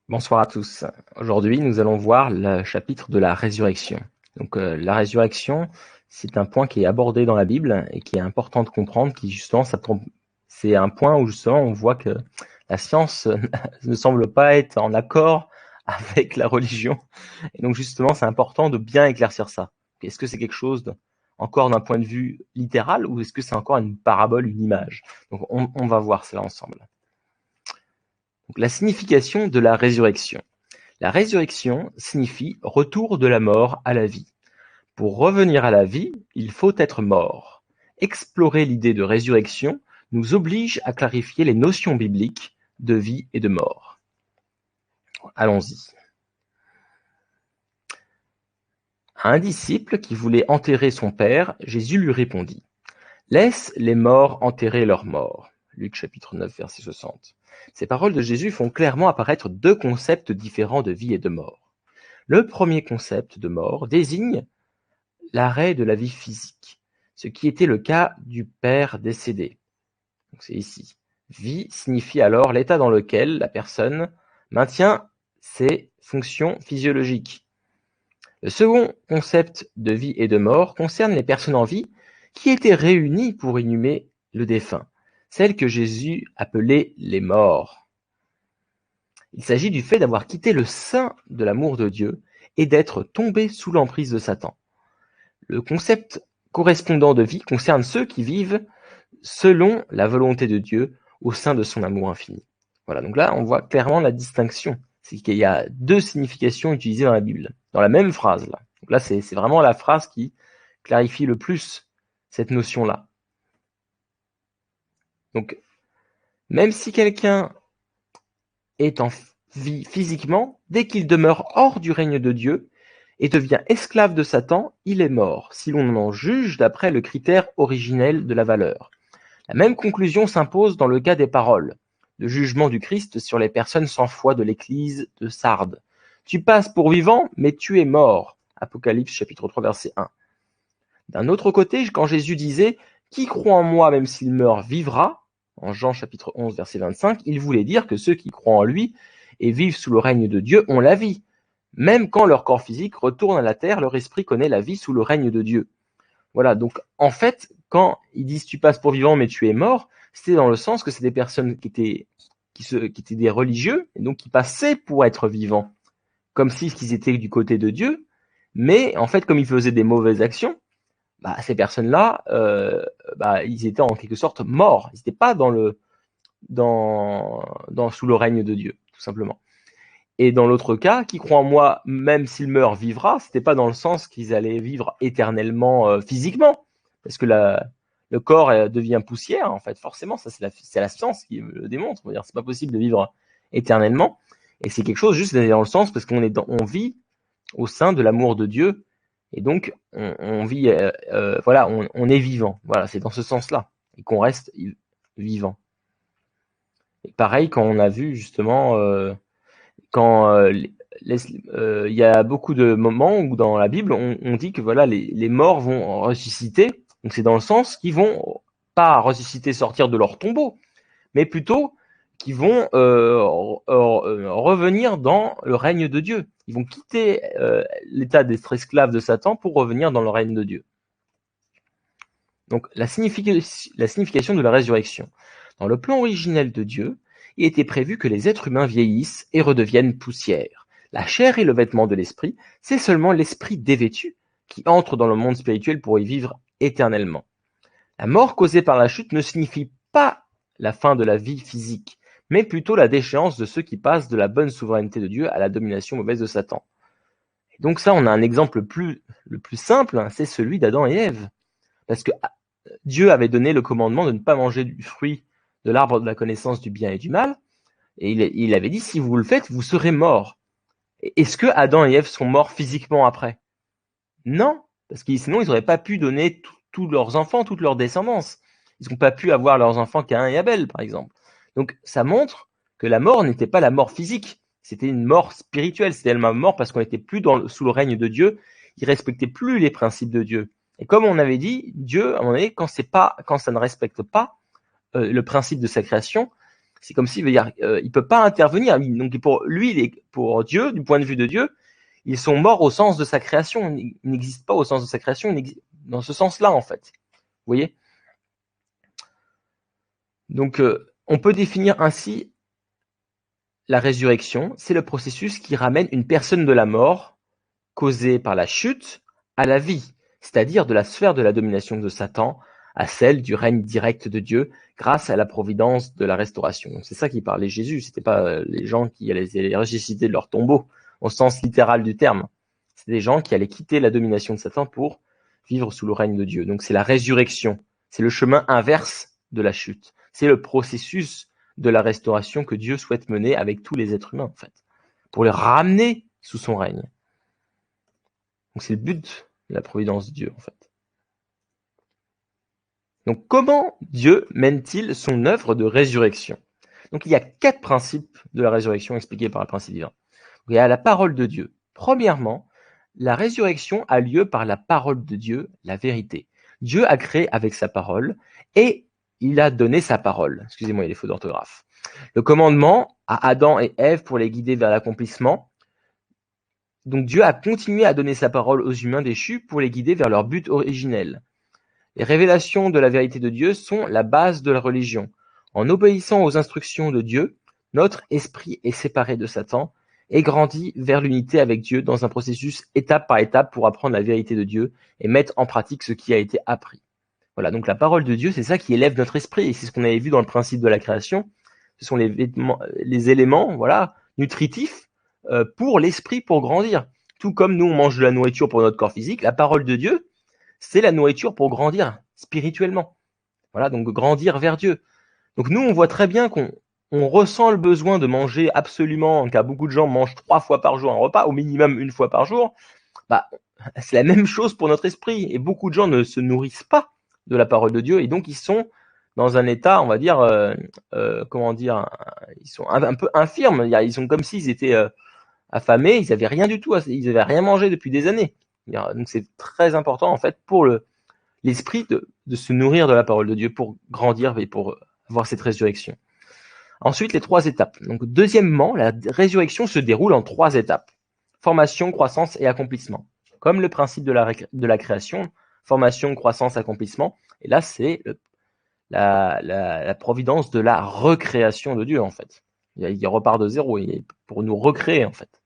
Bonsoir à tous. Aujourd'hui, nous allons voir le chapitre de la résurrection. Donc, la résurrection, c'est un point qui est abordé dans la Bible et qui est important de comprendre, qui justement, c'est un point où justement on voit que la science ne semble pas être en accord avec la religion. Et donc justement, c'est important de bien éclaircir ça. Est-ce que c'est quelque chose encore d'un point de vue littéral ou est-ce que c'est encore une parabole, une image? Donc, on va voir cela ensemble. Donc, la signification de la résurrection. La résurrection signifie retour de la mort à la vie. Pour revenir à la vie, il faut être mort. Explorer l'idée de résurrection nous oblige à clarifier les notions bibliques de vie et de mort. Allons-y. À un disciple qui voulait enterrer son père, Jésus lui répondit: Laisse les morts enterrer leurs morts. Luc chapitre 9, verset 60. Ces paroles de Jésus font clairement apparaître deux concepts différents de vie et de mort. Le premier concept de mort désigne l'arrêt de la vie physique, ce qui était le cas du père décédé. Donc c'est ici. Vie signifie alors l'état dans lequel la personne maintient ses fonctions physiologiques. Le second concept de vie et de mort concerne les personnes en vie qui étaient réunies pour inhumer le défunt, celles que Jésus appelait les morts. Il s'agit du fait d'avoir quitté le sein de l'amour de Dieu et d'être tombé sous l'emprise de Satan. Le concept correspondant de vie concerne ceux qui vivent selon la volonté de Dieu au sein de son amour infini. Voilà, donc là, on voit clairement la distinction. C'est qu'il y a deux significations utilisées dans la Bible, dans la même phrase. Là, donc là c'est vraiment la phrase qui clarifie le plus cette notion-là. Donc, même si quelqu'un est en vie physiquement, dès qu'il demeure hors du règne de Dieu et devient esclave de Satan, il est mort, si l'on en juge d'après le critère originel de la valeur. La même conclusion s'impose dans le cas des paroles de jugement du Christ sur les personnes sans foi de l'église de Sardes. Tu passes pour vivant, mais tu es mort. Apocalypse chapitre 3 verset 1. D'un autre côté, quand Jésus disait « Qui croit en moi, même s'il meurt, vivra », en Jean chapitre 11 verset 25, il voulait dire que ceux qui croient en lui et vivent sous le règne de Dieu ont la vie. Même quand leur corps physique retourne à la terre, leur esprit connaît la vie sous le règne de Dieu. Voilà, donc en fait, quand ils disent tu passes pour vivant mais tu es mort, c'était dans le sens que c'est des personnes qui étaient des religieux, et donc qui passaient pour être vivants, comme si ils étaient du côté de Dieu, mais en fait comme ils faisaient des mauvaises actions, ces personnes-là, ils étaient en quelque sorte morts, ils n'étaient pas sous le règne de Dieu, tout simplement. Et dans l'autre cas, qui croit en moi, même s'il meurt, vivra, c'était pas dans le sens qu'ils allaient vivre éternellement physiquement, parce que le corps devient poussière, en fait, forcément, ça c'est la science qui le démontre. On va dire, c'est pas possible de vivre éternellement, et c'est quelque chose juste d'aller dans le sens parce on vit au sein de l'amour de Dieu, et donc on vit, voilà, on est vivant. Voilà, c'est dans ce sens-là, et qu'on reste vivant. Et pareil, quand on a vu justement quand il y a beaucoup de moments où dans la Bible on dit que voilà les morts vont ressusciter, donc c'est dans le sens qu'ils vont pas ressusciter, sortir de leur tombeau, mais plutôt qu'ils vont revenir dans le règne de Dieu. Ils vont quitter l'état d'être esclaves de Satan pour revenir dans le règne de Dieu. Donc la signification de la résurrection. Dans le plan originel de Dieu, il était prévu que les êtres humains vieillissent et redeviennent poussière. La chair est le vêtement de l'esprit, c'est seulement l'esprit dévêtu qui entre dans le monde spirituel pour y vivre éternellement. La mort causée par la chute ne signifie pas la fin de la vie physique, mais plutôt la déchéance de ceux qui passent de la bonne souveraineté de Dieu à la domination mauvaise de Satan. Et donc ça, on a un exemple le plus simple, c'est celui d'Adam et Ève. Parce que Dieu avait donné le commandement de ne pas manger du fruit de l'arbre de la connaissance du bien et du mal, et il avait dit, si vous le faites, vous serez morts. Est-ce que Adam et Ève sont morts physiquement après? Non, parce que sinon ils n'auraient pas pu donner tous leurs enfants, toute leur descendance. Ils n'ont pas pu avoir leurs enfants Caïn et Abel, par exemple. Donc ça montre que la mort n'était pas la mort physique, c'était une mort spirituelle, c'était la mort parce qu'on n'était plus sous le règne de Dieu, ils respectaient plus les principes de Dieu. Et comme on avait dit, Dieu, à un moment donné, quand ça ne respecte pas le principe de sa création, C'est comme s'il veut dire, il peut pas intervenir. Donc pour Dieu, du point de vue de Dieu, ils sont morts au sens de sa création. Ils n'existent pas au sens de sa création, dans ce sens-là, en fait. Vous voyez? Donc, on peut définir ainsi la résurrection. C'est le processus qui ramène une personne de la mort, causée par la chute, à la vie, c'est-à-dire de la sphère de la domination de Satan à celle du règne direct de Dieu grâce à la providence de la restauration. C'est ça qui parlait Jésus, c'était pas les gens qui allaient les ressusciter de leur tombeau au sens littéral du terme. C'est des gens qui allaient quitter la domination de Satan pour vivre sous le règne de Dieu. Donc c'est la résurrection, c'est le chemin inverse de la chute. C'est le processus de la restauration que Dieu souhaite mener avec tous les êtres humains en fait, pour les ramener sous son règne. Donc c'est le but de la providence de Dieu en fait. Donc comment Dieu mène-t-il son œuvre de résurrection? Donc il y a 4 principes de la résurrection expliqués par le principe divin. Donc, il y a la parole de Dieu. Premièrement, la résurrection a lieu par la parole de Dieu, la vérité. Dieu a créé avec sa parole et il a donné sa parole. Excusez-moi, il y a des fautes d'orthographe. Le commandement à Adam et Ève pour les guider vers l'accomplissement. Donc Dieu a continué à donner sa parole aux humains déchus pour les guider vers leur but originel. Les révélations de la vérité de Dieu sont la base de la religion. En obéissant aux instructions de Dieu, notre esprit est séparé de Satan et grandit vers l'unité avec Dieu dans un processus étape par étape pour apprendre la vérité de Dieu et mettre en pratique ce qui a été appris. Voilà, donc la parole de Dieu, c'est ça qui élève notre esprit. Et c'est ce qu'on avait vu dans le principe de la création. Ce sont les éléments voilà, nutritifs pour l'esprit, pour grandir. Tout comme nous, on mange de la nourriture pour notre corps physique, la parole de Dieu, c'est la nourriture pour grandir spirituellement. Voilà, donc grandir vers Dieu. Donc nous, on voit très bien qu'on ressent le besoin de manger absolument, car beaucoup de gens mangent 3 fois par jour un repas, au minimum 1 fois par jour. Bah, c'est la même chose pour notre esprit. Et beaucoup de gens ne se nourrissent pas de la parole de Dieu, et donc ils sont dans un état, on va dire, ils sont un peu infirmes. Ils sont comme s'ils étaient affamés, ils n'avaient rien du tout, ils n'avaient rien mangé depuis des années. Donc c'est très important en fait pour l'esprit de se nourrir de la parole de Dieu pour grandir et pour avoir cette résurrection. Ensuite, les 3 étapes. Donc deuxièmement, la résurrection se déroule en 3 étapes. Formation, croissance et accomplissement. Comme le principe de la création, formation, croissance, accomplissement. Et là, c'est la providence de la recréation de Dieu en fait. Il repart de zéro pour nous recréer en fait.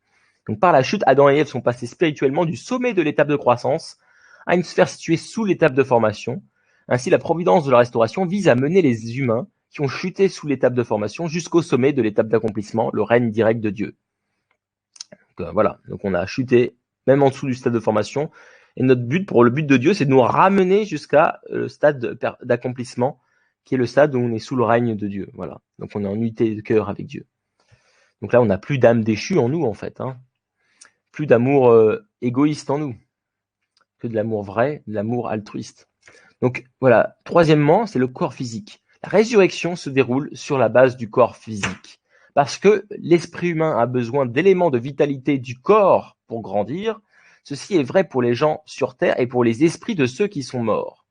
Donc par la chute, Adam et Ève sont passés spirituellement du sommet de l'étape de croissance à une sphère située sous l'étape de formation. Ainsi, la providence de la restauration vise à mener les humains qui ont chuté sous l'étape de formation jusqu'au sommet de l'étape d'accomplissement, le règne direct de Dieu. Donc, voilà, donc on a chuté même en dessous du stade de formation. Et notre but, pour le but de Dieu, c'est de nous ramener jusqu'à le stade d'accomplissement, qui est le stade où on est sous le règne de Dieu. Voilà, donc on est en unité de cœur avec Dieu. Donc là, on n'a plus d'âme déchue en nous, en fait. Plus d'amour égoïste en nous, que de l'amour vrai, de l'amour altruiste. Donc voilà, troisièmement, c'est le corps physique. La résurrection se déroule sur la base du corps physique. Parce que l'esprit humain a besoin d'éléments de vitalité du corps pour grandir. Ceci est vrai pour les gens sur Terre et pour les esprits de ceux qui sont morts.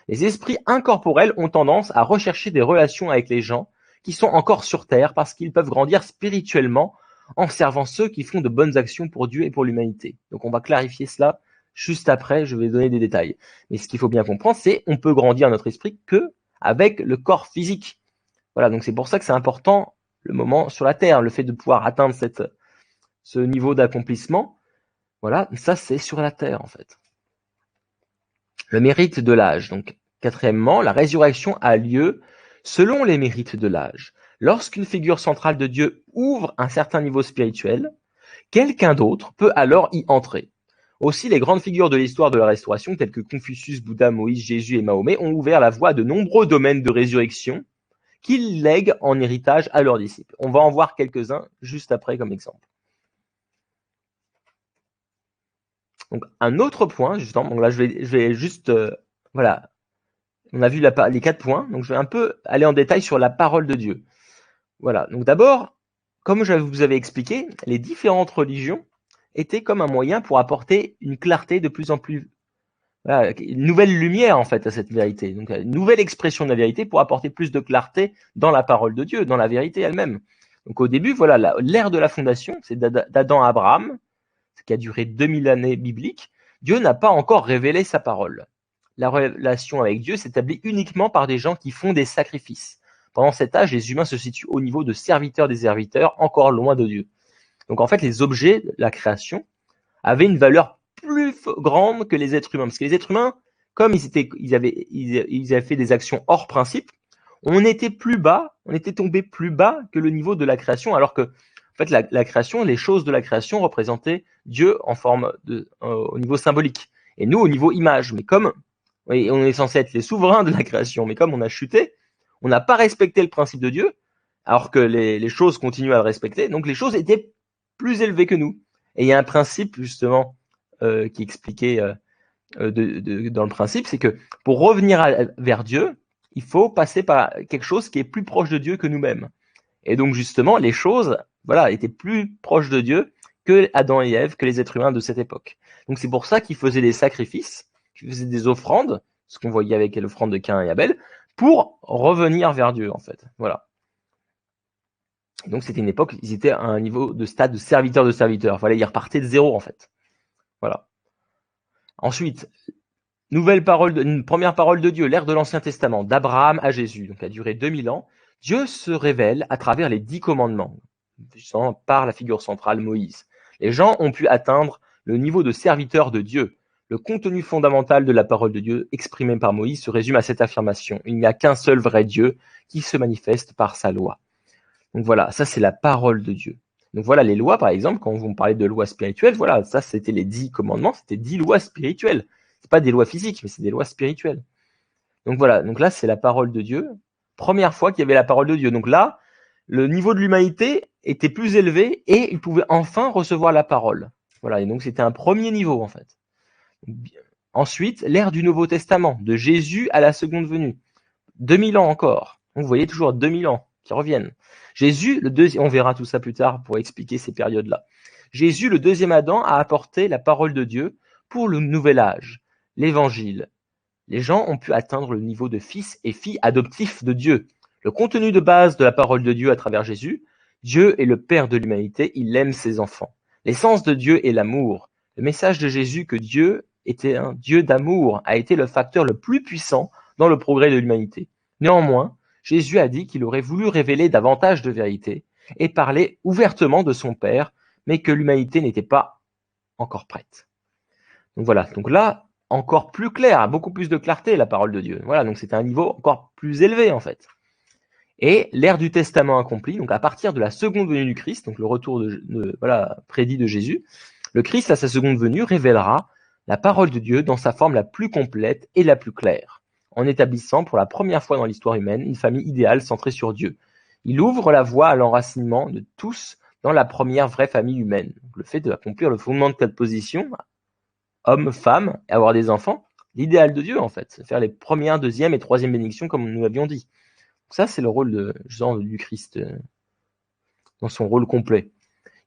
Les esprits incorporels ont tendance à rechercher des relations avec les gens qui sont encore sur Terre parce qu'ils peuvent grandir spirituellement en servant ceux qui font de bonnes actions pour Dieu et pour l'humanité. Donc on va clarifier cela juste après, je vais donner des détails. Mais ce qu'il faut bien comprendre, c'est qu'on peut grandir notre esprit que avec le corps physique. Voilà, donc c'est pour ça que c'est important le moment sur la Terre, le fait de pouvoir atteindre ce niveau d'accomplissement. Voilà, ça c'est sur la Terre en fait. Le mérite de l'âge. Donc, quatrièmement, la résurrection a lieu selon les mérites de l'âge. Lorsqu'une figure centrale de Dieu ouvre un certain niveau spirituel, quelqu'un d'autre peut alors y entrer. Aussi, les grandes figures de l'histoire de la restauration, telles que Confucius, Bouddha, Moïse, Jésus et Mahomet, ont ouvert la voie à de nombreux domaines de résurrection qu'ils lèguent en héritage à leurs disciples. On va en voir quelques-uns juste après comme exemple. Donc, un autre point, justement, donc là, je vais juste, voilà, on a vu les 4 points, donc je vais un peu aller en détail sur la parole de Dieu. Voilà, donc d'abord, comme je vous avais expliqué, les différentes religions étaient comme un moyen pour apporter une clarté de plus en plus voilà, une nouvelle lumière en fait à cette vérité. Donc une nouvelle expression de la vérité pour apporter plus de clarté dans la parole de Dieu, dans la vérité elle-même. Donc au début, voilà, l'ère de la fondation, c'est d'Adam à Abraham, ce qui a duré 2000 années bibliques. Dieu n'a pas encore révélé sa parole. La relation avec Dieu s'établit uniquement par des gens qui font des sacrifices. Pendant cet âge, les humains se situent au niveau de serviteurs des serviteurs, encore loin de Dieu. Donc en fait, les objets de la création avaient une valeur plus grande que les êtres humains. Parce que les êtres humains, comme ils avaient fait des actions hors principe, on était plus bas, on était tombé plus bas que le niveau de la création, alors que en fait, la création, les choses de la création représentaient Dieu en forme au niveau symbolique. Et nous, au niveau image. Mais comme oui, on est censé être les souverains de la création, mais comme on a chuté, on n'a pas respecté le principe de Dieu, alors que les choses continuent à le respecter. Donc les choses étaient plus élevées que nous. Et il y a un principe justement qui expliquait dans le principe, c'est que pour revenir vers Dieu, il faut passer par quelque chose qui est plus proche de Dieu que nous-mêmes. Et donc justement, les choses, voilà, étaient plus proches de Dieu que Adam et Ève, que les êtres humains de cette époque. Donc c'est pour ça qu'ils faisaient des sacrifices, qu'ils faisaient des offrandes, ce qu'on voyait avec l'offrande de Caïn et Abel, pour revenir vers Dieu en fait. Voilà. Et donc c'était une époque, ils étaient à un niveau de stade de serviteur. Voilà, ils repartaient de zéro en fait. Voilà. Ensuite, une première parole de Dieu, l'ère de l'Ancien Testament, d'Abraham à Jésus, donc a duré 2000 ans. Dieu se révèle à travers les 10 commandements, par la figure centrale Moïse. Les gens ont pu atteindre le niveau de serviteur de Dieu. Le contenu fondamental de la parole de Dieu exprimée par Moïse se résume à cette affirmation. Il n'y a qu'un seul vrai Dieu qui se manifeste par sa loi. Donc voilà, ça c'est la parole de Dieu. Donc voilà, les lois, par exemple, quand on parlait de lois spirituelles, voilà, ça c'était les 10 commandements, c'était 10 lois spirituelles. C'est pas des lois physiques, mais c'est des lois spirituelles. Donc voilà, donc là c'est la parole de Dieu. Première fois qu'il y avait la parole de Dieu. Donc là, le niveau de l'humanité était plus élevé et il pouvait enfin recevoir la parole. Voilà, et donc c'était un premier niveau en fait. Ensuite, l'ère du Nouveau Testament, de Jésus à la seconde venue. 2000 ans encore. Vous voyez toujours 2000 ans qui reviennent. Jésus, on verra tout ça plus tard pour expliquer ces périodes-là. Jésus, le deuxième Adam, a apporté la parole de Dieu pour le nouvel âge, l'évangile. Les gens ont pu atteindre le niveau de fils et filles adoptifs de Dieu. Le contenu de base de la parole de Dieu à travers Jésus, Dieu est le Père de l'humanité, il aime ses enfants. L'essence de Dieu est l'amour. Le message de Jésus que Dieu était un Dieu d'amour a été le facteur le plus puissant dans le progrès de l'humanité. Néanmoins, Jésus a dit qu'il aurait voulu révéler davantage de vérité et parler ouvertement de son Père, mais que l'humanité n'était pas encore prête. Donc voilà, donc là, encore plus clair, beaucoup plus de clarté la parole de Dieu. Voilà, donc c'était un niveau encore plus élevé en fait. Et l'ère du Testament accompli, donc à partir de la seconde venue du Christ, donc le retour prédit de Jésus, le Christ à sa seconde venue révélera la parole de Dieu dans sa forme la plus complète et la plus claire, en établissant pour la première fois dans l'histoire humaine une famille idéale centrée sur Dieu. Il ouvre la voie à l'enracinement de tous dans la première vraie famille humaine. Donc, le fait d'accomplir le fondement de cette position, homme, femme, et avoir des enfants, l'idéal de Dieu en fait, faire les premières, deuxième et troisième bénédictions comme nous l'avions dit. Donc ça c'est le rôle du Christ dans son rôle complet.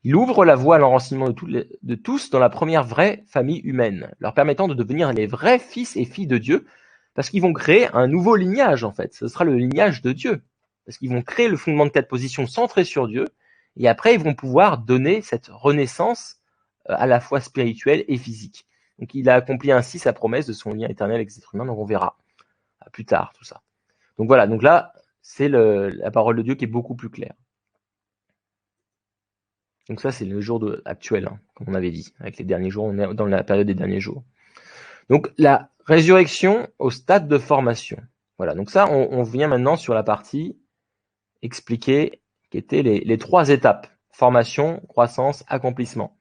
Il ouvre la voie à l'enracinement de tous dans la première vraie famille humaine, leur permettant de devenir les vrais fils et filles de Dieu, parce qu'ils vont créer un nouveau lignage en fait, ce sera le lignage de Dieu, parce qu'ils vont créer le fondement de 4 positions centrées sur Dieu, et après ils vont pouvoir donner cette renaissance à la fois spirituelle et physique. Donc il a accompli ainsi sa promesse de son lien éternel avec les êtres humains, donc on verra plus tard tout ça. Donc voilà, donc là, c'est la parole de Dieu qui est beaucoup plus claire. Donc ça, c'est le jour actuel, hein, comme on avait dit, avec les derniers jours, on est dans la période des derniers jours. Donc la résurrection au stade de formation. Voilà, donc ça, on vient maintenant sur la partie expliquer qui étaient les 3 étapes. Formation, croissance, accomplissement.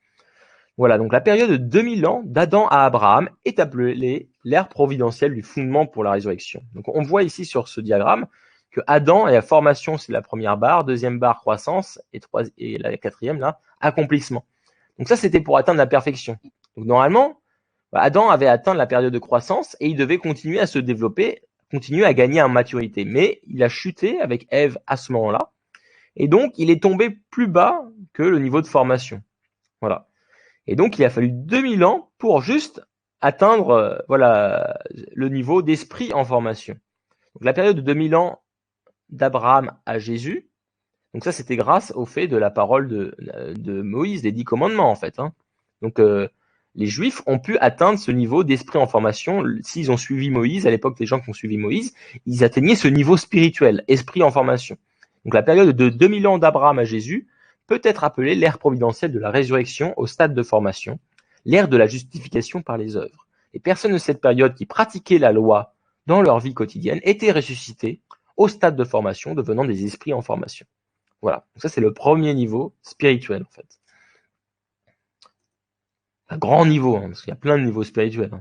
Voilà, donc la période de 2000 ans d'Adam à Abraham est appelée l'ère providentielle du fondement pour la résurrection. Donc on voit ici sur ce diagramme que Adam et la formation, c'est la première barre, deuxième barre croissance et la quatrième là, accomplissement. Donc ça c'était pour atteindre la perfection. Donc normalement, Adam avait atteint la période de croissance et il devait continuer à se développer, continuer à gagner en maturité. Mais il a chuté avec Ève à ce moment-là et donc il est tombé plus bas que le niveau de formation. Voilà. Et donc, il a fallu 2000 ans pour juste atteindre voilà, le niveau d'esprit en formation. Donc, la période de 2000 ans d'Abraham à Jésus, donc ça c'était grâce au fait de la parole de Moïse, des 10 commandements en fait. Hein. Donc les Juifs ont pu atteindre ce niveau d'esprit en formation. S'ils ont suivi Moïse, à l'époque les gens qui ont suivi Moïse, ils atteignaient ce niveau spirituel, esprit en formation. Donc la période de 2000 ans d'Abraham à Jésus peut être appelée l'ère providentielle de la résurrection au stade de formation, l'ère de la justification par les œuvres. Les personnes de cette période qui pratiquaient la loi dans leur vie quotidienne étaient ressuscitées au stade de formation, devenant des esprits en formation. Voilà, donc ça c'est le premier niveau spirituel en fait. Un grand niveau, hein, parce qu'il y a plein de niveaux spirituels.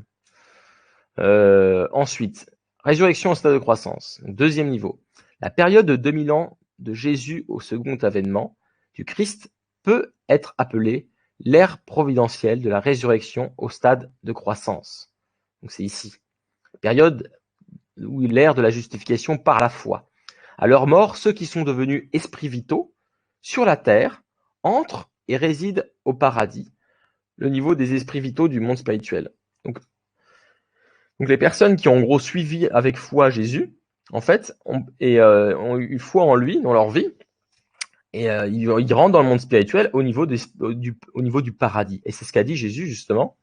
Hein. Ensuite, résurrection au stade de croissance. Donc, deuxième niveau. La période de 2000 ans de Jésus au second avènement du Christ peut être appelée l'ère providentielle de la résurrection au stade de croissance. Donc c'est ici. Période où l'ère de la justification par la foi. À leur mort, ceux qui sont devenus esprits vitaux sur la terre entrent et résident au paradis, le niveau des esprits vitaux du monde spirituel. Donc les personnes qui ont en gros suivi avec foi Jésus, en fait, ont eu foi en lui dans leur vie, et ils rentrent dans le monde spirituel au niveau du paradis. Et c'est ce qu'a dit Jésus justement.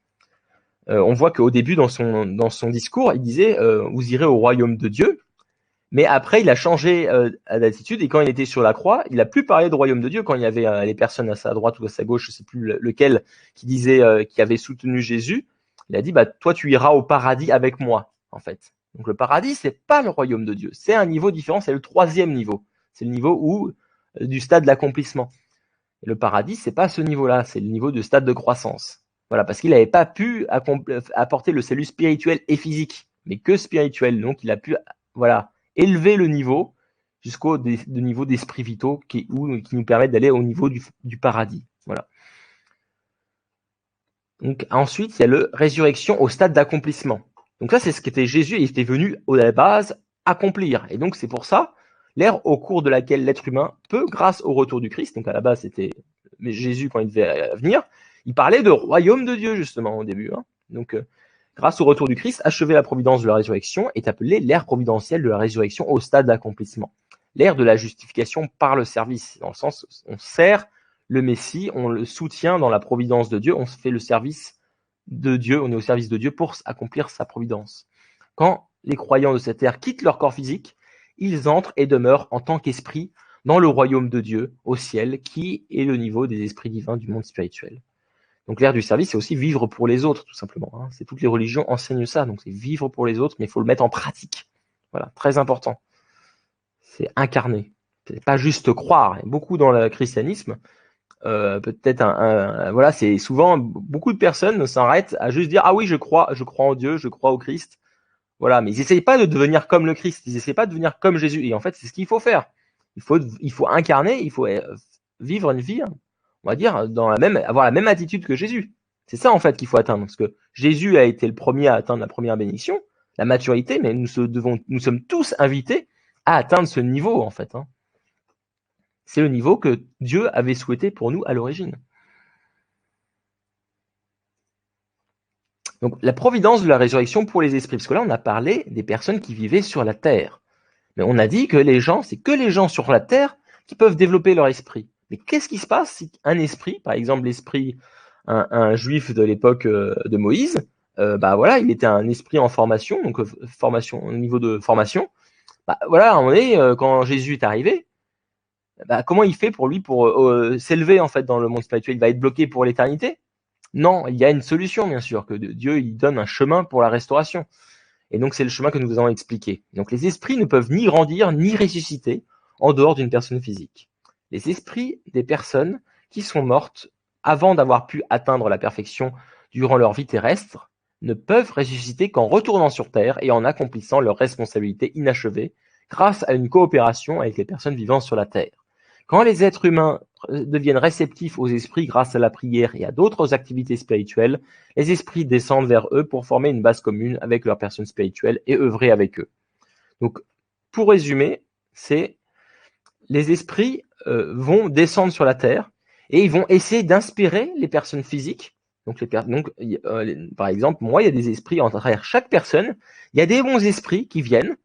On voit qu'au début dans son discours, il disait vous irez au royaume de Dieu. Mais après, il a changé d'attitude et quand il était sur la croix, il a plus parlé de royaume de Dieu. Quand il y avait les personnes à sa droite ou à sa gauche, je sais plus lequel, qui disait qui avait soutenu Jésus, il a dit bah toi tu iras au paradis avec moi en fait. Donc le paradis c'est pas le royaume de Dieu, c'est un niveau différent, c'est le troisième niveau, c'est le niveau où du stade d'accomplissement. Le paradis c'est pas ce niveau-là, c'est le niveau de stade de croissance. Voilà, parce qu'il n'avait pas pu apporter le salut spirituel et physique, mais que spirituel. Donc il a pu voilà élever le niveau jusqu'au niveau d'esprit vitaux qui nous permettent d'aller au niveau du paradis. Voilà. Donc ensuite, il y a le résurrection au stade d'accomplissement. Donc ça, c'est ce qu'était Jésus, il était venu à la base accomplir. Et donc c'est pour ça, l'ère au cours de laquelle l'être humain peut, grâce au retour du Christ, donc à la base c'était Jésus quand il devait venir, il parlait de royaume de Dieu justement au début. Hein. Donc grâce au retour du Christ, achever la providence de la résurrection est appelée l'ère providentielle de la résurrection au stade d'accomplissement. L'ère de la justification par le service, dans le sens où on sert le Messie, on le soutient dans la providence de Dieu, on fait le service de Dieu, on est au service de Dieu pour accomplir sa providence. Quand les croyants de cette ère quittent leur corps physique, ils entrent et demeurent en tant qu'esprit dans le royaume de Dieu, au ciel, qui est le niveau des esprits divins du monde spirituel. Donc l'ère du service, c'est aussi vivre pour les autres, tout simplement. Hein. C'est toutes les religions enseignent ça, donc c'est vivre pour les autres, mais il faut le mettre en pratique. Voilà, très important. C'est incarner. C'est pas juste croire. Et beaucoup dans le christianisme, peut-être voilà, c'est souvent beaucoup de personnes s'arrêtent à juste dire ah oui, je crois en Dieu, je crois au Christ. Voilà, mais ils n'essayent pas de devenir comme le Christ, ils n'essayent pas de devenir comme Jésus. Et en fait, c'est ce qu'il faut faire. Il faut incarner, il faut vivre une vie. On va dire, avoir la même attitude que Jésus. C'est ça, en fait, qu'il faut atteindre. Parce que Jésus a été le premier à atteindre la première bénédiction, la maturité, mais nous sommes tous invités à atteindre ce niveau, en fait. Hein. C'est le niveau que Dieu avait souhaité pour nous à l'origine. Donc, la providence de la résurrection pour les esprits. Parce que là, on a parlé des personnes qui vivaient sur la terre. Mais on a dit que c'est que les gens sur la terre qui peuvent développer leur esprit. Mais qu'est-ce qui se passe si un esprit, par exemple l'esprit, un juif de l'époque de Moïse, voilà, il était un esprit en formation, donc formation au niveau de formation. Voilà, à un moment donné, quand Jésus est arrivé, comment il fait pour s'élever en fait dans le monde spirituel? Il va être bloqué pour l'éternité? Non, il y a une solution bien sûr, que Dieu il donne un chemin pour la restauration. Et donc c'est le chemin que nous allons expliquer. Donc les esprits ne peuvent ni grandir ni ressusciter en dehors d'une personne physique. Les esprits des personnes qui sont mortes avant d'avoir pu atteindre la perfection durant leur vie terrestre ne peuvent ressusciter qu'en retournant sur Terre et en accomplissant leurs responsabilités inachevées grâce à une coopération avec les personnes vivant sur la Terre. Quand les êtres humains deviennent réceptifs aux esprits grâce à la prière et à d'autres activités spirituelles, les esprits descendent vers eux pour former une base commune avec leurs personnes spirituelles et œuvrer avec eux. Donc, pour résumer, c'est les esprits vont descendre sur la terre et ils vont essayer d'inspirer les personnes physiques, Donc, par exemple, moi, il y a des esprits en travers chaque personne. Il y a des bons esprits qui viennent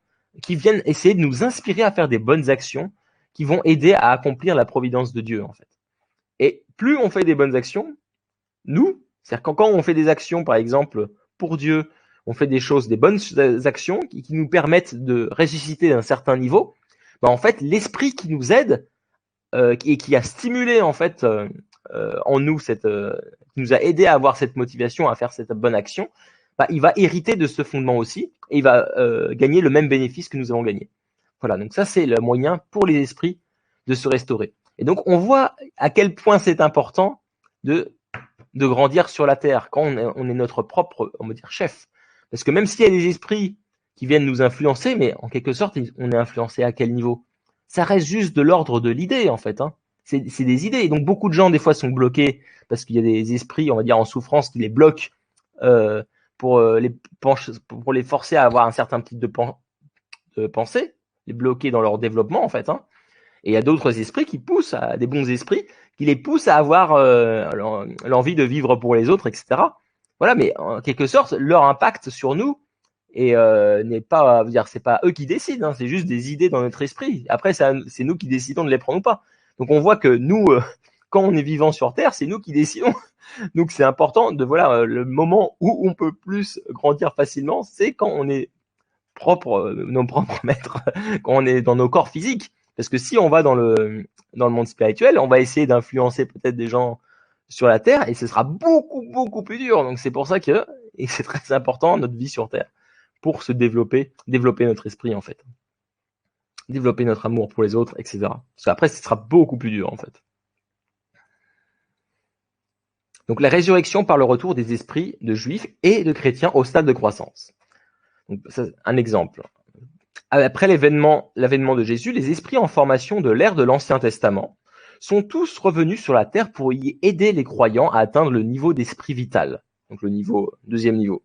essayer de nous inspirer à faire des bonnes actions qui vont aider à accomplir la providence de Dieu, en fait. Et plus on fait des bonnes actions, nous, c'est-à-dire quand on fait des actions, par exemple, pour Dieu, on fait des bonnes actions qui nous permettent de ressusciter d'un certain niveau, en fait, l'esprit qui nous aide et qui a stimulé en fait en nous qui nous a aidé à avoir cette motivation à faire cette bonne action, il va hériter de ce fondement aussi et il va gagner le même bénéfice que nous avons gagné. Voilà, donc ça c'est le moyen pour les esprits de se restaurer. Et donc on voit à quel point c'est important de grandir sur la terre quand on est notre propre, on va dire, chef. Parce que même s'il y a des esprits qui viennent nous influencer, mais en quelque sorte, on est influencé à quel niveau? Ça reste juste de l'ordre de l'idée, en fait. Hein. C'est des idées. Et donc, beaucoup de gens, des fois, sont bloqués parce qu'il y a des esprits, on va dire, en souffrance qui les bloquent pour les forcer à avoir un certain type de pensée, les bloquer dans leur développement, en fait. Hein. Et il y a d'autres esprits qui poussent, des bons esprits, qui les poussent à avoir l'envie de vivre pour les autres, etc. Voilà, mais en quelque sorte, leur impact sur nous n'est pas, dire, c'est pas eux qui décident, hein, c'est juste des idées dans notre esprit. Après, c'est nous qui décidons de les prendre ou pas. Donc on voit que nous, quand on est vivant sur Terre, c'est nous qui décidons. Donc c'est important de le moment où on peut plus grandir facilement, c'est quand on est nos propres maîtres, quand on est dans nos corps physiques. Parce que si on va dans le monde spirituel, on va essayer d'influencer peut-être des gens sur la Terre et ce sera beaucoup, beaucoup plus dur. Donc c'est pour ça que et c'est très important notre vie sur Terre pour se développer notre esprit en fait. Développer notre amour pour les autres, etc. Parce qu'après, ce sera beaucoup plus dur en fait. Donc la résurrection par le retour des esprits de juifs et de chrétiens au stade de croissance. Donc, ça, un exemple. Après l'avènement de Jésus, les esprits en formation de l'ère de l'Ancien Testament sont tous revenus sur la terre pour y aider les croyants à atteindre le niveau d'esprit vital, donc le deuxième niveau.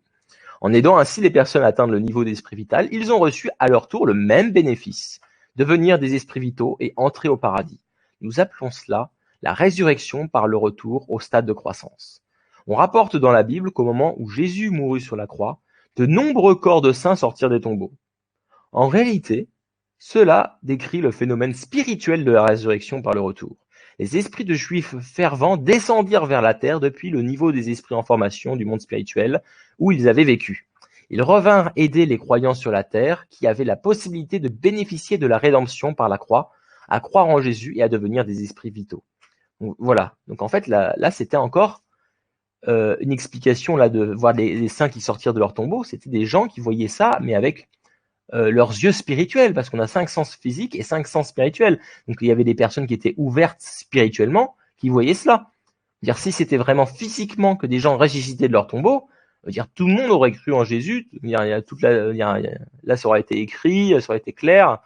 En aidant ainsi les personnes à atteindre le niveau d'esprit vital, ils ont reçu à leur tour le même bénéfice, devenir des esprits vitaux et entrer au paradis. Nous appelons cela la résurrection par le retour au stade de croissance. On rapporte dans la Bible qu'au moment où Jésus mourut sur la croix, de nombreux corps de saints sortirent des tombeaux. En réalité, cela décrit le phénomène spirituel de la résurrection par le retour. Les esprits de juifs fervents descendirent vers la terre depuis le niveau des esprits en formation du monde spirituel où ils avaient vécu. Ils revinrent aider les croyants sur la terre qui avaient la possibilité de bénéficier de la rédemption par la croix, à croire en Jésus et à devenir des esprits vitaux. Donc, voilà. Donc en fait, là c'était encore une explication là de voir les saints qui sortirent de leur tombeau. C'était des gens qui voyaient ça, mais avec leurs yeux spirituels, parce qu'on a 5 sens physiques et 5 sens spirituels. Donc il y avait des personnes qui étaient ouvertes spirituellement, qui voyaient cela. Dire si c'était vraiment physiquement que des gens ressuscitaient de leur tombeau, dire tout le monde aurait cru en Jésus. Là, ça aurait été écrit, ça aurait été clair,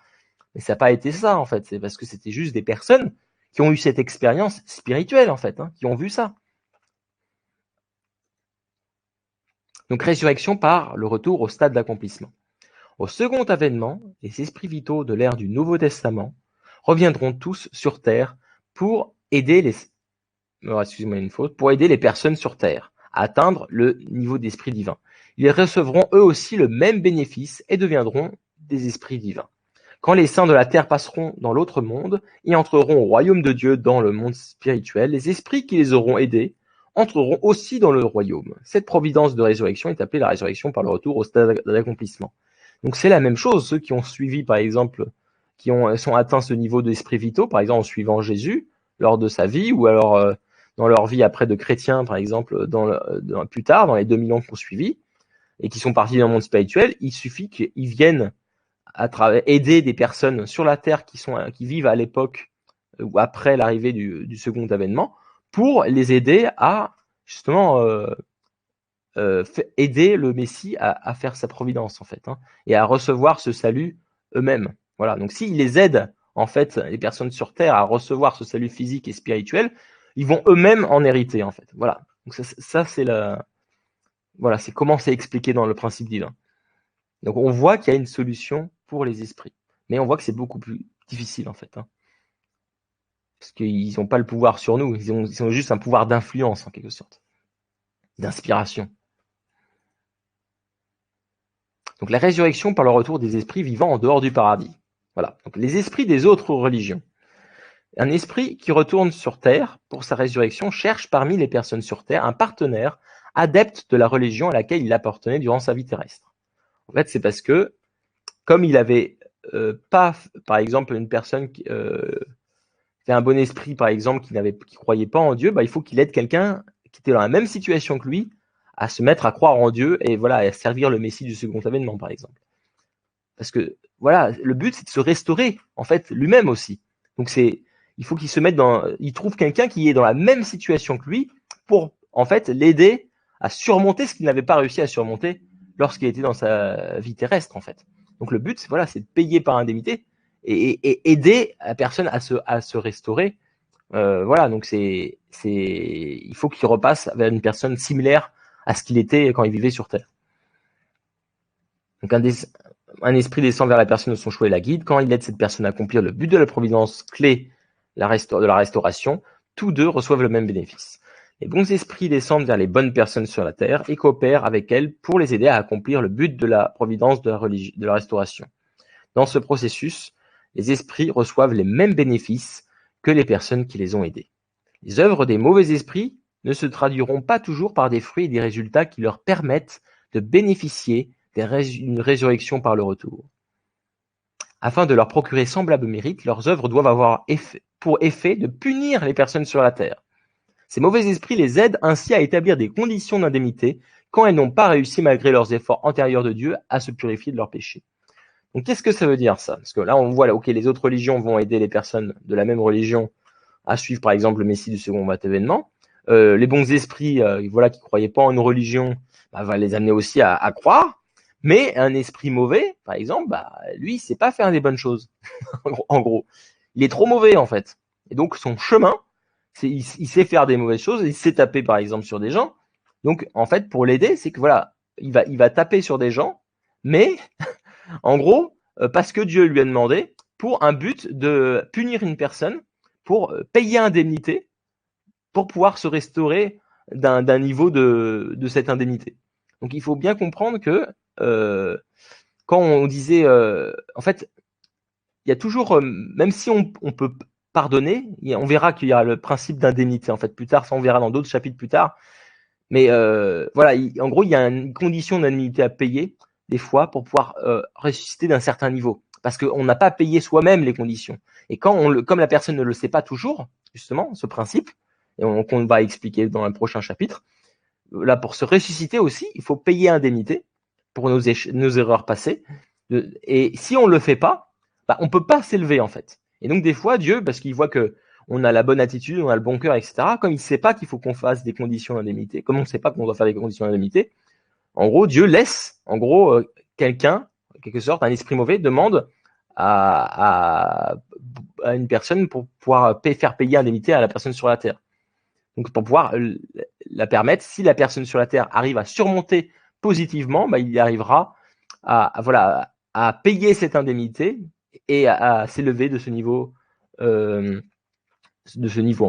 mais ça n'a pas été ça en fait. C'est parce que c'était juste des personnes qui ont eu cette expérience spirituelle en fait, qui ont vu ça. Donc résurrection par le retour au stade d'accomplissement. Au second avènement, les esprits vitaux de l'ère du Nouveau Testament reviendront tous sur terre pour aider les personnes sur terre à atteindre le niveau d'esprit divin. Ils recevront eux aussi le même bénéfice et deviendront des esprits divins. Quand les saints de la terre passeront dans l'autre monde et entreront au royaume de Dieu dans le monde spirituel, les esprits qui les auront aidés entreront aussi dans le royaume. Cette providence de résurrection est appelée la résurrection par le retour au stade d'accomplissement. Donc c'est la même chose, ceux qui ont suivi par exemple, sont atteints ce niveau d'esprit vitaux, par exemple en suivant Jésus lors de sa vie, ou alors dans leur vie après de chrétiens, par exemple plus tard, dans les 2000 ans qui ont suivi, et qui sont partis dans le monde spirituel, il suffit qu'ils viennent aider des personnes sur la terre qui vivent à l'époque ou après l'arrivée du second avènement, pour les aider à justement aider le Messie à faire sa providence en fait, et à recevoir ce salut eux-mêmes. Voilà. Donc s'ils les aident en fait les personnes sur terre à recevoir ce salut physique et spirituel, ils vont eux-mêmes en hériter en fait. Voilà. Donc ça c'est c'est comment c'est expliqué dans le principe divin. Donc on voit qu'il y a une solution pour les esprits, mais on voit que c'est beaucoup plus difficile en fait, parce qu'ils n'ont pas le pouvoir sur nous, ils ont juste un pouvoir d'influence en quelque sorte. d'inspiration. Donc la résurrection par le retour des esprits vivant en dehors du paradis. Voilà. Donc les esprits des autres religions. Un esprit qui retourne sur terre pour sa résurrection cherche parmi les personnes sur terre un partenaire adepte de la religion à laquelle il appartenait durant sa vie terrestre. En fait, c'est parce que comme il avait pas, par exemple, une personne qui fait un bon esprit, par exemple, qui croyait pas en Dieu, bah, il faut qu'il aide quelqu'un qui était dans la même situation que lui à se mettre à croire en Dieu et voilà, à servir le Messie du second avènement, par exemple. Parce que voilà, le but c'est de se restaurer en fait lui-même aussi. Donc il faut qu'il se mette il trouve quelqu'un qui est dans la même situation que lui pour en fait l'aider à surmonter ce qu'il n'avait pas réussi à surmonter lorsqu'il était dans sa vie terrestre en fait. Donc le but c'est de payer par indemnité et aider la personne à se restaurer. Voilà, donc il faut qu'il repasse vers une personne similaire à ce qu'il était quand il vivait sur Terre. Donc un esprit descend vers la personne de son choix et la guide. Quand il aide cette personne à accomplir le but de la providence clé de la restauration, tous deux reçoivent le même bénéfice. Les bons esprits descendent vers les bonnes personnes sur la terre et coopèrent avec elles pour les aider à accomplir le but de la providence de la restauration. Dans ce processus, les esprits reçoivent les mêmes bénéfices que les personnes qui les ont aidés. Les œuvres des mauvais esprits ne se traduiront pas toujours par des fruits et des résultats qui leur permettent de bénéficier d'une résurrection par le retour. Afin de leur procurer semblable mérite, leurs œuvres doivent avoir pour effet de punir les personnes sur la terre. Ces mauvais esprits les aident ainsi à établir des conditions d'indemnité quand elles n'ont pas réussi, malgré leurs efforts antérieurs de Dieu, à se purifier de leurs péchés. Donc qu'est-ce que ça veut dire ça? Parce que là on voit les autres religions vont aider les personnes de la même religion à suivre par exemple le Messie du second avènement. Les bons esprits qui croyaient pas en une religion va les amener aussi à croire. Mais un esprit mauvais, par exemple, lui, il sait pas faire des bonnes choses. En gros, il est trop mauvais en fait. Et donc son chemin, il sait faire des mauvaises choses, il sait taper par exemple sur des gens. Donc en fait, pour l'aider, c'est que il va taper sur des gens, mais en gros, parce que Dieu lui a demandé, pour un but de punir une personne, pour payer indemnité, pour pouvoir se restaurer d'un niveau de cette indemnité. Donc il faut bien comprendre que quand on disait, en fait, il y a toujours, même si on peut pardonner, on verra qu'il y a le principe d'indemnité en fait plus tard, ça on verra dans d'autres chapitres plus tard. Mais en gros, il y a une condition d'indemnité à payer des fois pour pouvoir ressusciter d'un certain niveau, parce qu'on n'a pas payé soi-même les conditions. Et comme la personne ne le sait pas toujours, justement, ce principe, et qu'on va expliquer dans le prochain chapitre, là pour se ressusciter aussi, il faut payer indemnité pour nos erreurs passées. Et si on le fait pas, on peut pas s'élever en fait. Et donc des fois, Dieu, parce qu'il voit que on a la bonne attitude, on a le bon cœur, etc. Comme il sait pas qu'il faut qu'on fasse des conditions d'indemnité, comme on sait pas qu'on doit faire des conditions d'indemnité, en gros, Dieu laisse, quelqu'un, en quelque sorte, un esprit mauvais demande à une personne pour pouvoir faire payer indemnité à la personne sur la terre. Donc pour pouvoir la permettre, si la personne sur la terre arrive à surmonter positivement, il arrivera à payer cette indemnité et à s'élever de ce niveau, en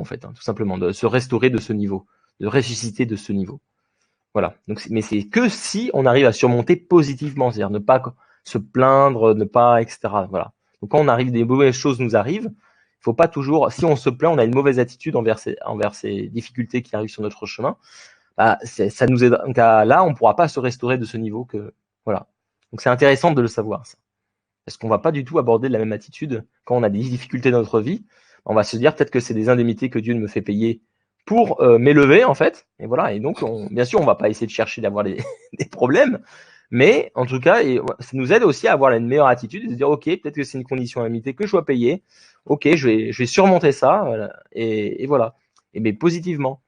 fait, tout simplement, de se restaurer de ce niveau, de ressusciter de ce niveau. Voilà. Donc, mais c'est que si on arrive à surmonter positivement, c'est-à-dire ne pas se plaindre, ne pas, etc. Voilà. Donc quand des mauvaises choses nous arrivent, il faut pas toujours, si on se plaint, on a une mauvaise attitude envers ces difficultés qui arrivent sur notre chemin, ça nous aide. Donc là, on pourra pas se restaurer de ce niveau voilà. Donc c'est intéressant de le savoir, ça. Parce qu'on va pas du tout aborder de la même attitude quand on a des difficultés dans notre vie. On va se dire peut-être que c'est des indemnités que Dieu me fait payer pour m'élever en fait. Et voilà. Et donc, bien sûr, on va pas essayer de chercher d'avoir des problèmes, mais en tout cas, ça nous aide aussi à avoir une meilleure attitude et de dire ok, peut-être que c'est une condition limitée que je dois payer. Ok, je vais surmonter ça, voilà. Et voilà. Mais positivement.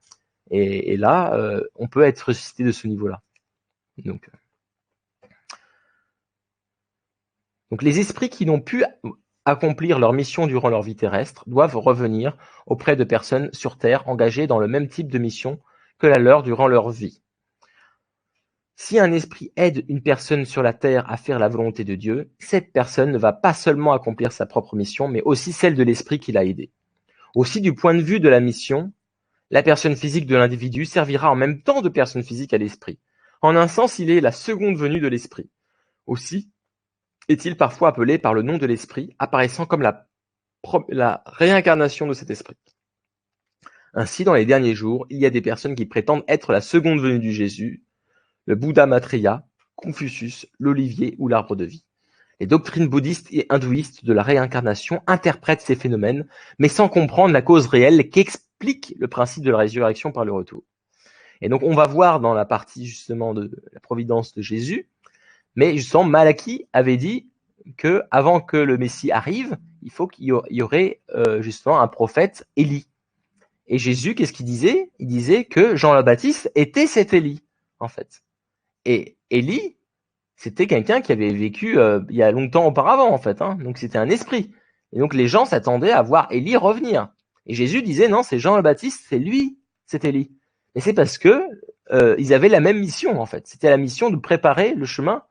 Et là, on peut être ressuscité de ce niveau-là. Donc les esprits qui n'ont pu accomplir leur mission durant leur vie terrestre doivent revenir auprès de personnes sur Terre engagées dans le même type de mission que la leur durant leur vie. Si un esprit aide une personne sur la Terre à faire la volonté de Dieu, cette personne ne va pas seulement accomplir sa propre mission, mais aussi celle de l'esprit qui l'a aidé. Aussi, du point de vue de la mission, La personne physique de l'individu servira en même temps de personne physique à l'esprit. En un sens, il est la seconde venue de l'esprit. Aussi est-il parfois appelé par le nom de l'esprit, apparaissant comme la réincarnation de cet esprit. Ainsi, dans les derniers jours, il y a des personnes qui prétendent être la seconde venue du Jésus, le Bouddha Maitreya, Confucius, l'olivier ou l'arbre de vie. Les doctrines bouddhistes et hindouistes de la réincarnation interprètent ces phénomènes, mais sans comprendre la cause réelle qu'explique le principe de la résurrection par le retour. Et donc, on va voir dans la partie justement de la providence de Jésus, mais justement, Malachie avait dit que avant que le Messie arrive, il faut qu'il y aurait justement un prophète Élie. Et Jésus, qu'est-ce qu'il disait? Il disait que Jean le Baptiste était cet Élie, en fait. Et Élie, c'était quelqu'un qui avait vécu il y a longtemps auparavant, en fait. Donc c'était un esprit. Et donc les gens s'attendaient à voir Élie revenir. Et Jésus disait non, c'est Jean le Baptiste, c'est lui, c'est Élie. Et c'est parce que ils avaient la même mission, en fait. C'était la mission de préparer le chemin,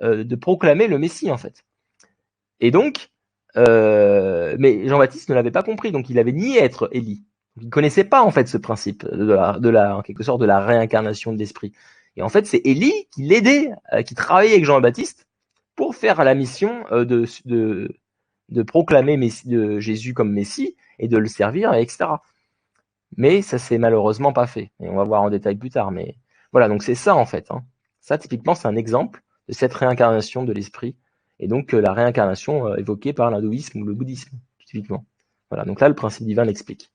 de proclamer le Messie, en fait. Et donc, mais Jean-Baptiste ne l'avait pas compris, donc il avait nié être Élie. Il ne connaissait pas en fait ce principe en quelque sorte de la réincarnation de l'esprit. Et en fait, c'est Élie qui l'aidait, qui travaillait avec Jean-Baptiste pour faire la mission de proclamer de Jésus comme Messie et de le servir, etc. Mais ça s'est malheureusement pas fait. Et on va voir en détail plus tard. Mais voilà, donc c'est ça en fait. Ça, typiquement, c'est un exemple de cette réincarnation de l'esprit. Et donc la réincarnation évoquée par l'hindouisme ou le bouddhisme, typiquement. Voilà, donc là, le principe divin l'explique.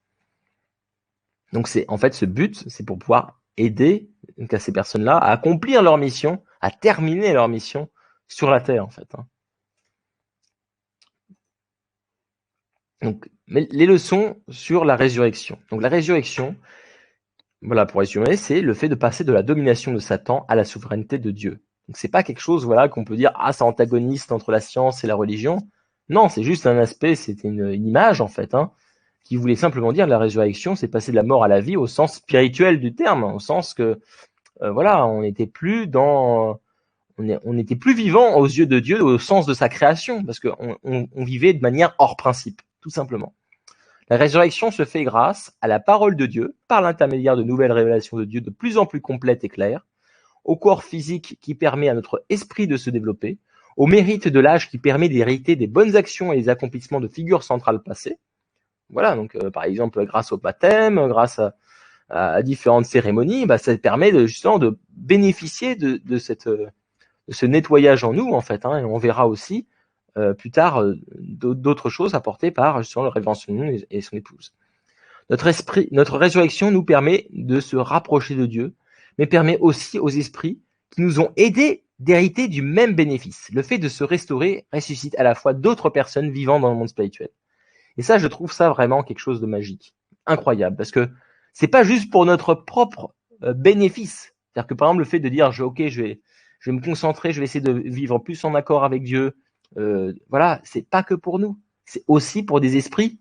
Donc c'est en fait ce but, c'est pour pouvoir aider donc, à ces personnes-là à accomplir leur mission, à terminer leur mission sur la terre, en fait. Donc, les leçons sur la résurrection. Donc la résurrection, voilà, pour résumer, c'est le fait de passer de la domination de Satan à la souveraineté de Dieu. Donc c'est pas quelque chose, voilà, qu'on peut dire c'est antagoniste entre la science et la religion. Non, c'est juste un aspect, c'était une image en fait, qui voulait simplement dire la résurrection, c'est passer de la mort à la vie au sens spirituel du terme, au sens que voilà, on n'était plus on n'était plus vivant aux yeux de Dieu au sens de sa création, parce qu'on vivait de manière hors principe, tout simplement. La résurrection se fait grâce à la parole de Dieu, par l'intermédiaire de nouvelles révélations de Dieu de plus en plus complètes et claires, au corps physique qui permet à notre esprit de se développer, au mérite de l'âge qui permet d'hériter des bonnes actions et des accomplissements de figures centrales passées. Voilà, donc par exemple, grâce au baptême, grâce à différentes cérémonies, ça permet justement de bénéficier de ce nettoyage en nous, en fait. Et on verra aussi plus tard d'autres choses apportées par justement le révérend Son et son épouse. Notre résurrection nous permet de se rapprocher de Dieu, mais permet aussi aux esprits qui nous ont aidés d'hériter du même bénéfice. Le fait de se restaurer ressuscite à la fois d'autres personnes vivant dans le monde spirituel. Et ça, je trouve ça vraiment quelque chose de magique, incroyable, parce que c'est pas juste pour notre propre bénéfice. C'est-à-dire que par exemple, le fait de dire, ok, je vais me concentrer, je vais essayer de vivre plus en accord avec Dieu, voilà, c'est pas que pour nous, c'est aussi pour des esprits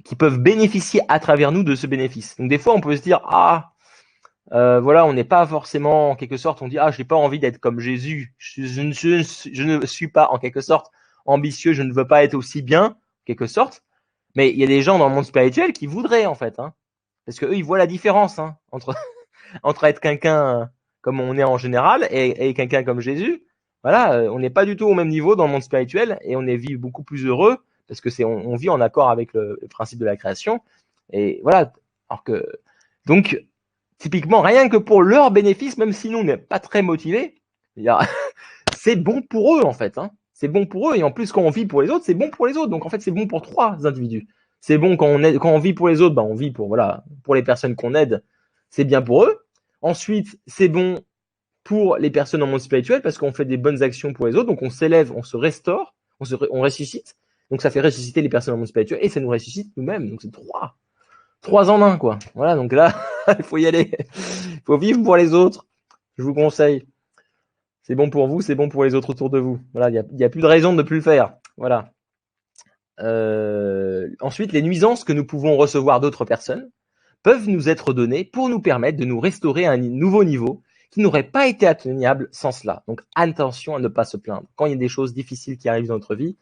qui peuvent bénéficier à travers nous de ce bénéfice. Donc des fois, on peut se dire, voilà, on n'est pas forcément, en quelque sorte, on dit, j'ai pas envie d'être comme Jésus, je ne suis pas, en quelque sorte, ambitieux, je ne veux pas être aussi bien, en quelque sorte. Mais il y a des gens dans le monde spirituel qui voudraient, en fait, parce qu'eux, ils voient la différence entre être quelqu'un comme on est en général et quelqu'un comme Jésus. Voilà, on n'est pas du tout au même niveau dans le monde spirituel et on est beaucoup plus heureux parce que on vit en accord avec le principe de la création. Et voilà, alors que donc typiquement rien que pour leur bénéfice, même si nous on n'est pas très motivés, c'est bon pour eux en fait. C'est bon pour eux et en plus quand on vit pour les autres, c'est bon pour les autres. Donc en fait c'est bon pour trois individus. C'est bon quand on vit pour les autres, on vit pour les personnes qu'on aide, c'est bien pour eux. Ensuite c'est bon pour les personnes en monde spirituel parce qu'on fait des bonnes actions pour les autres, donc on s'élève, on se restaure, on ressuscite. Donc ça fait ressusciter les personnes en monde spirituel et ça nous ressuscite nous-mêmes. Donc c'est trois en un quoi. Voilà, donc là il faut y aller, il faut vivre pour les autres. Je vous conseille. C'est bon pour vous, c'est bon pour les autres autour de vous. Voilà, il y a plus de raison de ne plus le faire. Voilà. Ensuite, les nuisances que nous pouvons recevoir d'autres personnes peuvent nous être données pour nous permettre de nous restaurer à un nouveau niveau qui n'aurait pas été atteignable sans cela. Donc, attention à ne pas se plaindre. Quand il y a des choses difficiles qui arrivent dans notre vie,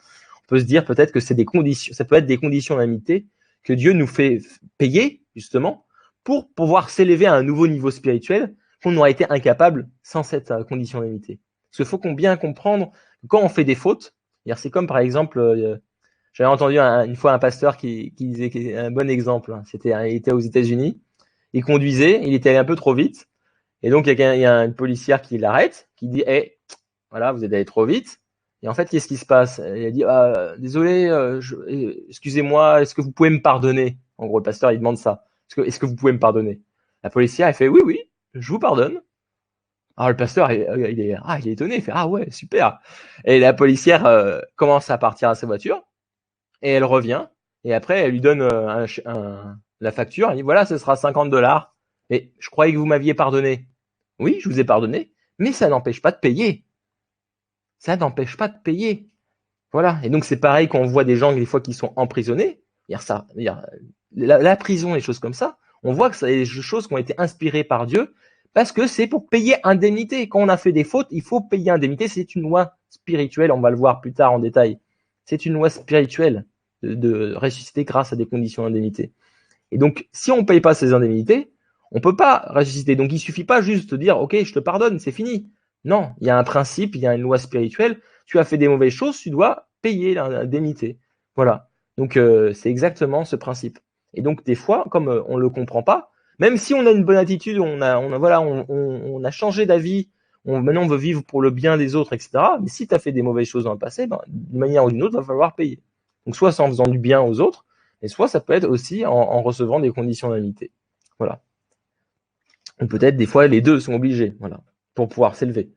on peut se dire peut-être que c'est des conditions, ça peut être des conditions d'amitié que Dieu nous fait payer, justement, pour pouvoir s'élever à un nouveau niveau spirituel qu'on aurait été incapable sans cette condition limitée. Parce qu'il faut bien comprendre que quand on fait des fautes, c'est comme par exemple, j'avais entendu une fois un pasteur qui disait un bon exemple. Il était aux États-Unis, il conduisait, il était allé un peu trop vite, et donc il y a une policière qui l'arrête, qui dit hey, voilà, vous êtes allé trop vite. Et en fait, qu'est-ce qui se passe? Il a dit désolé, excusez-moi, est-ce que vous pouvez me pardonner? En gros, le pasteur il demande ça. Est-ce que vous pouvez me pardonner? La policière elle fait oui, oui, je vous pardonne. Alors le pasteur il est étonné, il fait ah ouais, super. Et la policière commence à partir à sa voiture et elle revient et après elle lui donne la facture. Elle dit voilà, ce sera $50. Et je croyais que vous m'aviez pardonné. Oui, je vous ai pardonné, mais ça n'empêche pas de payer. Ça n'empêche pas de payer. Voilà. Et donc c'est pareil quand on voit des gens des fois qui sont emprisonnés. La prison, les choses comme ça, on voit que c'est des choses qui ont été inspirées par Dieu parce que c'est pour payer indemnité. Quand on a fait des fautes, il faut payer indemnité. C'est une loi spirituelle. On va le voir plus tard en détail. C'est une loi spirituelle de ressusciter grâce à des conditions d'indemnité. Et donc, si on ne paye pas ces indemnités, on ne peut pas ressusciter. Donc, il ne suffit pas juste de dire, OK, je te pardonne, c'est fini. Non, il y a un principe, il y a une loi spirituelle. Tu as fait des mauvaises choses, tu dois payer l'indemnité. Voilà. Donc, c'est exactement ce principe. Et donc, des fois, comme on ne le comprend pas, même si on a une bonne attitude, on a changé d'avis, maintenant on veut vivre pour le bien des autres, etc. Mais si tu as fait des mauvaises choses dans le passé, d'une manière ou d'une autre, il va falloir payer. Donc, soit c'est en faisant du bien aux autres, et soit ça peut être aussi en recevant des conditions d'indemnité. Voilà. Ou peut-être des fois les deux sont obligés, voilà, pour pouvoir s'élever.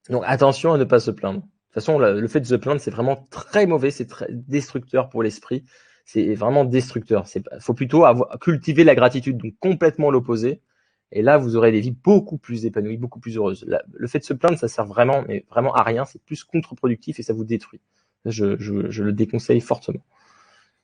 Donc attention à ne pas se plaindre. De toute façon, le fait de se plaindre, c'est vraiment très mauvais, c'est très destructeur pour l'esprit. C'est vraiment destructeur. Il faut plutôt cultiver la gratitude, donc complètement l'opposé. Et là, vous aurez des vies beaucoup plus épanouies, beaucoup plus heureuses. Le fait de se plaindre, ça sert vraiment, mais vraiment à rien. C'est plus contre-productif et ça vous détruit. Je le déconseille fortement.